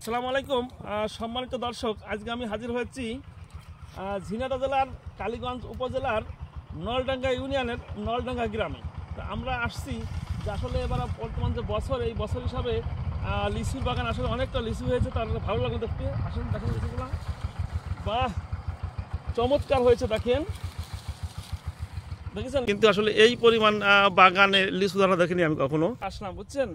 আসসালামু আলাইকুম সম্মানিত দর্শক, আজকে আমি হাজির হয়েছি ঝিনাইদহ জেলার কালীগঞ্জ উপজেলার নলডাঙ্গা ইউনিয়নের নলডাঙ্গা গ্রামে। তো আমরা আসছি যে আসলে এবার বর্তমান যে বছর, এই বছর হিসাবে লিচুর বাগান আসলে অনেকটা লিচু হয়েছে, তার ভালো লাগলো দেখতে। আসলে দেখেন লিচুগুলো, বাহ চমৎকার হয়েছে, দেখেন দেখেছেন। কিন্তু আসলে এই পরিমাণ বাগানে লিচু ধরা দেখিনি আমি কখনো। আসলাম, বুঝছেন।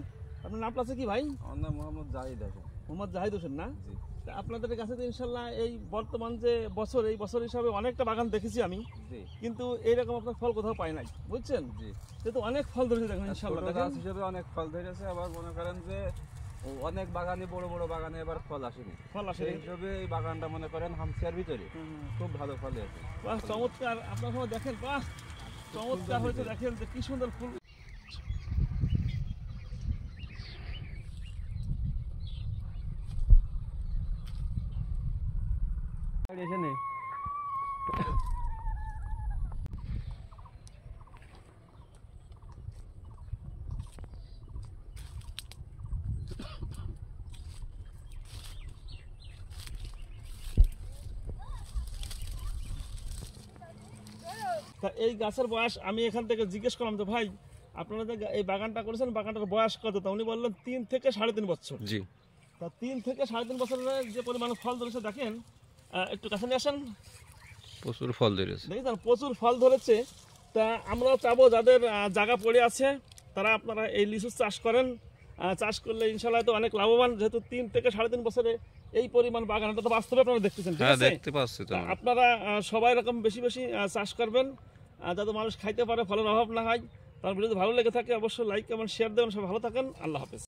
আপনার নামটা আছে কি ভাই? আমার নাম মোহাম্মদ জাহিদ হোসেন। মোহাম্মদ জাহিদ হোসেন না? জি। আপনাদের কাছে তো ইনশাল্লাহ এই বর্তমান যে বছর, এই বছর হিসাবে অনেকটা বাগান দেখেছি আমি, জি। কিন্তু এইরকম আপনার ফল কোথাও পাই নাই, বুঝছেন। জি। যেহেতু অনেক ফল ধরেছে দেখেন ইনশাল্লাহ, ছোট দেখেন গাছ হিসেবে অনেক ফল ধরেছে, আবার মনে করেন যে অনেক বাগানে বড় বড় বাগানে এবার ফল আসেনি, ফল আসে। সেই হিসেবে এই বাগানটা মনে করেন হামসিয়ার ভিতরে খুব ভালো ফল হয়েছে। বাহ চমৎকার, আপনার সময় দেখেন, বাহ চমৎকার হয়েছে, দেখেন যে কি সুন্দর ফুল। এখানে তা এই গাছের বয়স, আমি এখান থেকে জিজ্ঞেস করলাম যে ভাই আপনারা যে এই বাগানটা করেছেন, বাগানটার বয়স কত? তা উনি বললেন 3 থেকে 3.5 বছর। জি। তা 3 থেকে 3.5 বছরের যে পরিমাণ ফল ধরেছে দেখেন, একটু কাছে নিয়ে আসেন, প্রচুর ফল ধরেছে। দেখেছেন প্রচুর ফল ধরেছে। তা আমরা চাবো যাদের জায়গা পড়ে আছে তারা আপনারা এই লিচু চাষ করেন। চাষ করলে ইনশাল্লাহ তো অনেক লাভবান, যেহেতু 3 থেকে 3.5 বছরে এই পরিমাণ বাগান, এটা তো বাস্তবে আপনারা দেখতেছেন, ঠিক আছে? দেখতে পাচ্ছি তো। আপনারা সবাই রকম বেশি বেশি চাষ করবেন, যাতে মানুষ খাইতে পারে, ফলের অভাব না হয়। তার ভিডিও ভালো লেগে থাকে অবশ্যই লাইক এবং শেয়ার দেবেন। সবাই ভালো থাকেন, আল্লাহ হাফেজ।